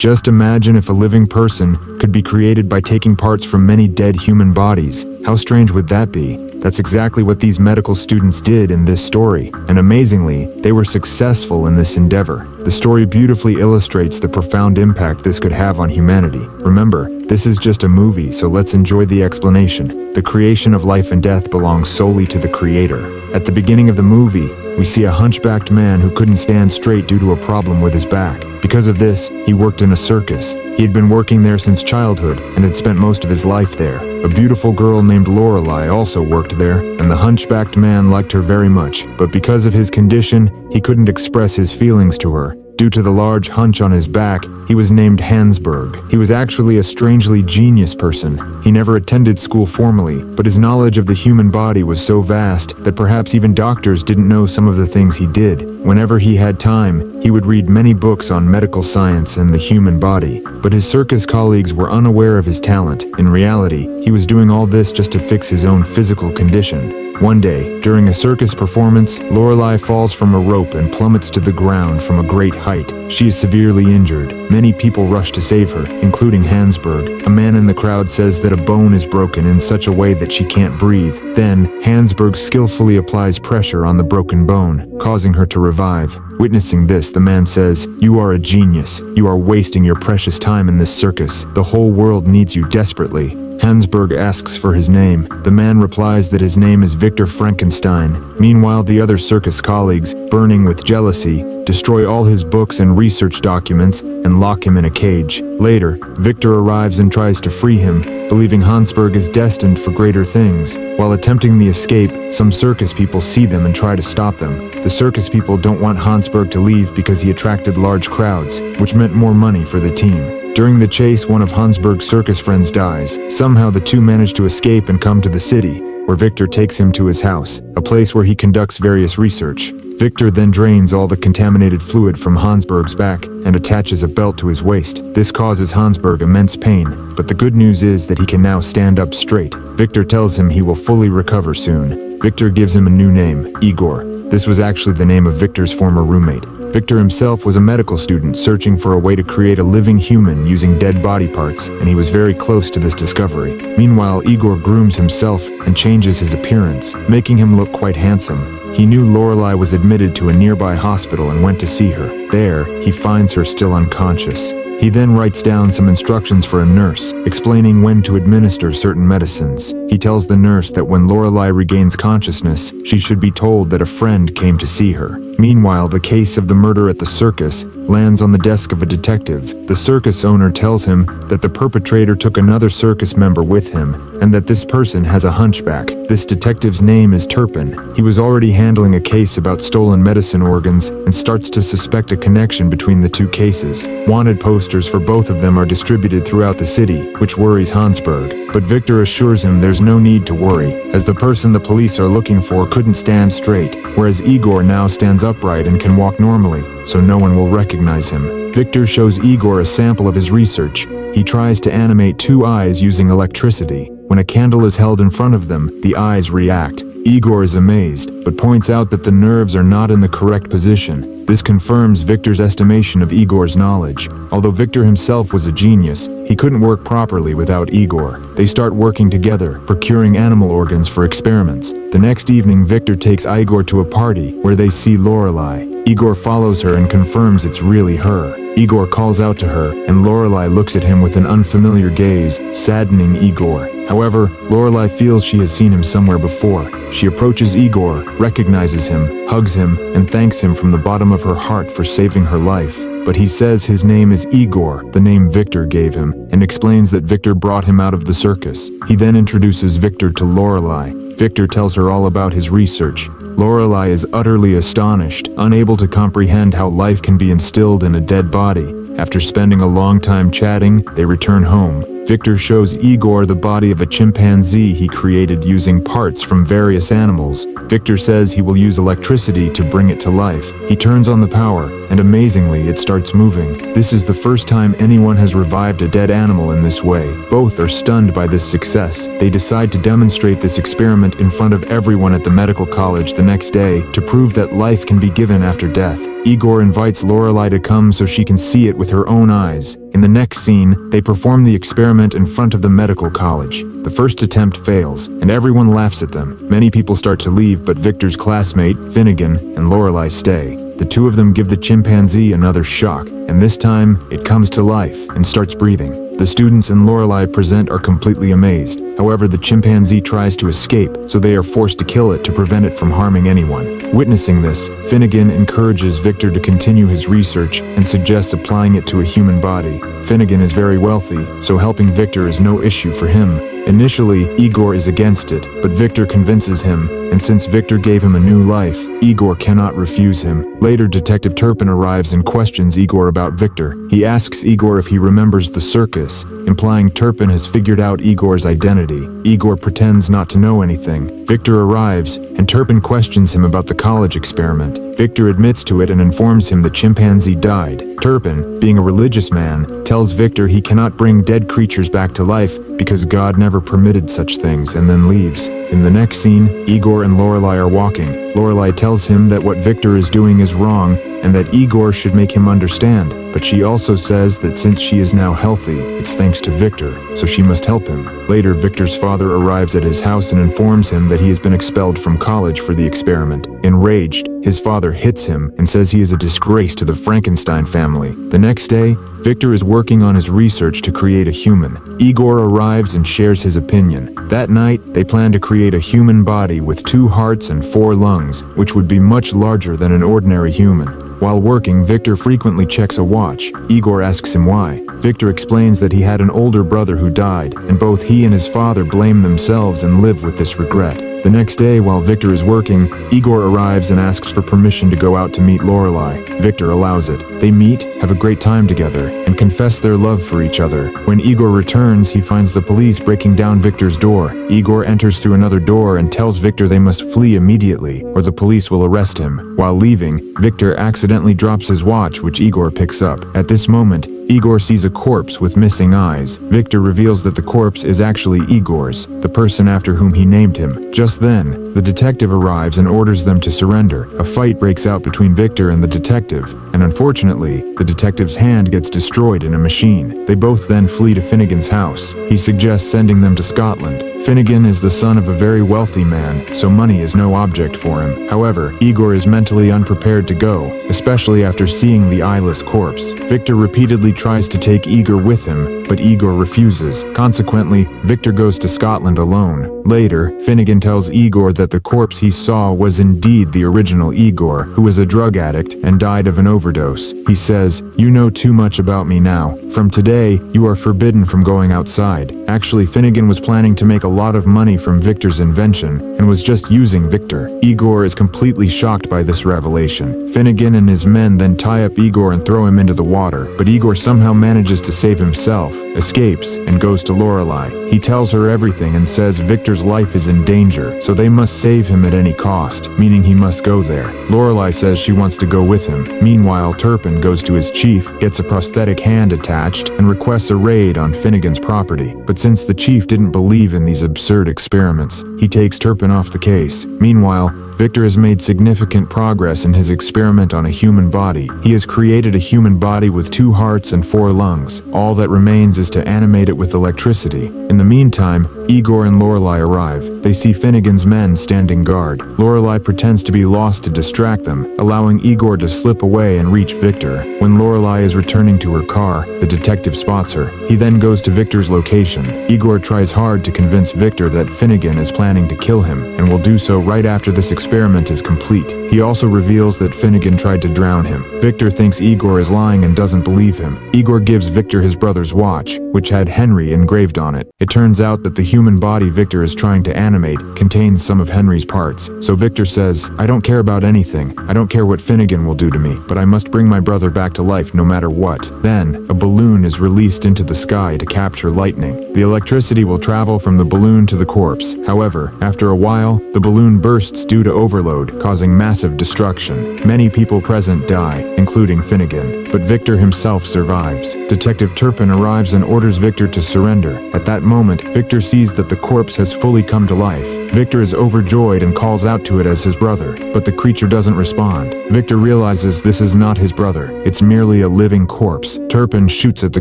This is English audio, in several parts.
Just imagine if a living person could be created by taking parts from many dead human bodies. How strange would that be? That's exactly what these medical students did in this story, and amazingly, they were successful in this endeavor. The story beautifully illustrates the profound impact this could have on humanity. Remember, this is just a movie, so let's enjoy the explanation. The creation of life and death belongs solely to the Creator. At the beginning of the movie, we see a hunchbacked man who couldn't stand straight due to a problem with his back. Because of this, he worked in a circus. He had been working there since childhood and had spent most of his life there. A beautiful girl named Lorelei also worked there, and the hunchbacked man liked her very much, but because of his condition, he couldn't express his feelings to her. Due to the large hunch on his back, he was named Hansberg. He was actually a strangely genius person. He never attended school formally, but his knowledge of the human body was so vast that perhaps even doctors didn't know some of the things he did. Whenever he had time, he would read many books on medical science and the human body, but his circus colleagues were unaware of his talent. In reality, he was doing all this just to fix his own physical condition. One day, during a circus performance, Lorelei falls from a rope and plummets to the ground from a great height. She is severely injured. Many people rush to save her, including Hansberg. A man in the crowd says that a bone is broken in such a way that she can't breathe. Then, Hansberg skillfully applies pressure on the broken bone, causing her to revive. Witnessing this, the man says, "You are a genius. You are wasting your precious time in this circus. The whole world needs you desperately." Hansberg asks for his name. The man replies that his name is Victor Frankenstein. Meanwhile, the other circus colleagues, burning with jealousy, destroy all his books and research documents and lock him in a cage. Later, Victor arrives and tries to free him, believing Hansberg is destined for greater things. While attempting the escape, some circus people see them and try to stop them. The circus people don't want Hansberg to leave because he attracted large crowds, which meant more money for the team. During the chase, one of Hansberg's circus friends dies. Somehow the two manage to escape and come to the city, where Victor takes him to his house, a place where he conducts various research. Victor then drains all the contaminated fluid from Hansberg's back and attaches a belt to his waist. This causes Hansberg immense pain, but the good news is that he can now stand up straight. Victor tells him he will fully recover soon. Victor gives him a new name, Igor. This was actually the name of Victor's former roommate. Victor himself was a medical student searching for a way to create a living human using dead body parts, and he was very close to this discovery. Meanwhile, Igor grooms himself and changes his appearance, making him look quite handsome. He knew Lorelei was admitted to a nearby hospital and went to see her. There, he finds her still unconscious. He then writes down some instructions for a nurse, explaining when to administer certain medicines. He tells the nurse that when Lorelei regains consciousness, she should be told that a friend came to see her. Meanwhile, the case of the murder at the circus lands on the desk of a detective. The circus owner tells him that the perpetrator took another circus member with him, and that this person has a hunchback. This detective's name is Turpin. He was already handling a case about stolen medicine organs and starts to suspect a connection between the two cases. Wanted posters for both of them are distributed throughout the city, which worries Hansberg. But Victor assures him there's no need to worry, as the person the police are looking for couldn't stand straight, whereas Igor now stands upright and can walk normally, so no one will recognize him. Victor shows Igor a sample of his research. He tries to animate two eyes using electricity. When a candle is held in front of them, the eyes react. Igor is amazed, but points out that the nerves are not in the correct position. This confirms Victor's estimation of Igor's knowledge. Although Victor himself was a genius, he couldn't work properly without Igor. They start working together, procuring animal organs for experiments. The next evening, Victor takes Igor to a party where they see Lorelei. Igor follows her and confirms it's really her. Igor calls out to her, and Lorelei looks at him with an unfamiliar gaze, saddening Igor. However, Lorelei feels she has seen him somewhere before. She approaches Igor, recognizes him, hugs him, and thanks him from the bottom of her heart for saving her life. But he says his name is Igor, the name Victor gave him, and explains that Victor brought him out of the circus. He then introduces Victor to Lorelei. Victor tells her all about his research. Lorelei is utterly astonished, unable to comprehend how life can be instilled in a dead body. After spending a long time chatting, they return home. Victor shows Igor the body of a chimpanzee he created using parts from various animals. Victor says he will use electricity to bring it to life. He turns on the power, and amazingly, it starts moving. This is the first time anyone has revived a dead animal in this way. Both are stunned by this success. They decide to demonstrate this experiment in front of everyone at the medical college the next day to prove that life can be given after death. Igor invites Lorelei to come so she can see it with her own eyes. In the next scene, they perform the experiment in front of the medical college. The first attempt fails, and everyone laughs at them. Many people start to leave, but Victor's classmate, Finnegan, and Lorelei stay. The two of them give the chimpanzee another shock, and this time, it comes to life and starts breathing. The students and Lorelei present are completely amazed. However, the chimpanzee tries to escape, so they are forced to kill it to prevent it from harming anyone. Witnessing this, Finnegan encourages Victor to continue his research and suggests applying it to a human body. Finnegan is very wealthy, so helping Victor is no issue for him. Initially, Igor is against it, but Victor convinces him, and since Victor gave him a new life, Igor cannot refuse him. Later, Detective Turpin arrives and questions Igor about Victor. He asks Igor if he remembers the circus, implying Turpin has figured out Igor's identity. Igor pretends not to know anything. Victor arrives, and Turpin questions him about the college experiment. Victor admits to it and informs him the chimpanzee died. Turpin, being a religious man, tells Victor he cannot bring dead creatures back to life because God never permitted such things, and then leaves. In the next scene, Igor and Lorelei are walking. Lorelei tells him that what Victor is doing is wrong and that Igor should make him understand, but she also says that since she is now healthy, it's thanks to Victor, so she must help him. Later, Victor's father arrives at his house and informs him that he has been expelled from college for the experiment. Enraged, his father hits him and says he is a disgrace to the Frankenstein family. The next day, Victor is working on his research to create a human. Igor arrives and shares his opinion. That night, they plan to create a human body with 2 hearts and 4 lungs, which would be much larger than an ordinary human. While working, Victor frequently checks a watch. Igor asks him why. Victor explains that he had an older brother who died, and both he and his father blame themselves and live with this regret. The next day, while Victor is working, Igor arrives and asks for permission to go out to meet Lorelei. Victor allows it. They meet, have a great time together, and confess their love for each other. When Igor returns, he finds the police breaking down Victor's door. Igor enters through another door and tells Victor they must flee immediately, or the police will arrest him. While leaving, Victor accidentally drops his watch, which Igor picks up. At this moment, Igor sees a corpse with missing eyes. Victor reveals that the corpse is actually Igor's, the person after whom he named him. Just then, the detective arrives and orders them to surrender. A fight breaks out between Victor and the detective, and unfortunately, the detective's hand gets destroyed in a machine. They both then flee to Finnegan's house. He suggests sending them to Scotland. Finnegan is the son of a very wealthy man, so money is no object for him. However, Igor is mentally unprepared to go, especially after seeing the eyeless corpse. Victor repeatedly tries to take Igor with him, but Igor refuses. Consequently, Victor goes to Scotland alone. Later, Finnegan tells Igor that the corpse he saw was indeed the original Igor, who was a drug addict and died of an overdose. He says, "You know too much about me now. From today, you are forbidden from going outside." Actually, Finnegan was planning to make a lot of money from Victor's invention and was just using Victor. Igor is completely shocked by this revelation. Finnegan and his men then tie up Igor and throw him into the water, but Igor somehow manages to save himself, escapes, and goes to Lorelei. He tells her everything and says Victor's life is in danger, so they must save him at any cost, meaning he must go there. Lorelei says she wants to go with him. Meanwhile, Turpin goes to his chief, gets a prosthetic hand attached, and requests a raid on Finnegan's property. But since the chief didn't believe in these absurd experiments, he takes Turpin off the case. Meanwhile, Victor has made significant progress in his experiment on a human body. He has created a human body with 2 hearts and 4 lungs. All that remains is to animate it with electricity. In the meantime, Igor and Lorelei arrive. They see Finnegan's men standing guard. Lorelei pretends to be lost to distract them, allowing Igor to slip away and reach Victor. When Lorelei is returning to her car, the detective spots her. He then goes to Victor's location. Igor tries hard to convince Victor that Finnegan is planning to kill him, and will do so right after this experiment is complete. He also reveals that Finnegan tried to drown him. Victor thinks Igor is lying and doesn't believe him. Igor gives Victor his brother's watch, which had Henry engraved on it. It turns out that the human human body Victor is trying to animate contains some of Henry's parts. So Victor says, I don't care about anything. I don't care what Finnegan will do to me, but I must bring my brother back to life no matter what. Then, a balloon is released into the sky to capture lightning. The electricity will travel from the balloon to the corpse. However, after a while, the balloon bursts due to overload, causing massive destruction. Many people present die, including Finnegan, but Victor himself survives. Detective Turpin arrives and orders Victor to surrender. At that moment, Victor sees that the corpse has fully come to life. Victor is overjoyed and calls out to it as his brother, but the creature doesn't respond. Victor realizes this is not his brother, it's merely a living corpse. Turpin shoots at the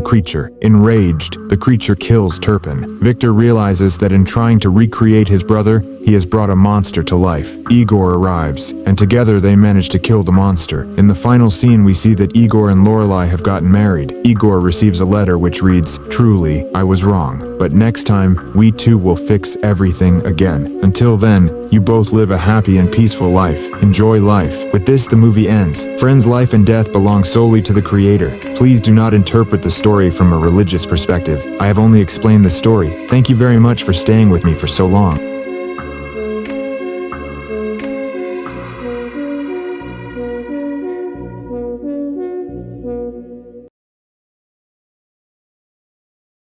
creature. Enraged, the creature kills Turpin. Victor realizes that in trying to recreate his brother, he has brought a monster to life. Igor arrives, and together they manage to kill the monster. In the final scene, we see that Igor and Lorelei have gotten married. Igor receives a letter which reads, "Truly, I was wrong, but next time, we two will fix everything again. Until then, you both live a happy and peaceful life. Enjoy life." With this, the movie ends. Friends' life and death belong solely to the creator. Please do not interpret the story from a religious perspective. I have only explained the story. Thank you very much for staying with me for so long.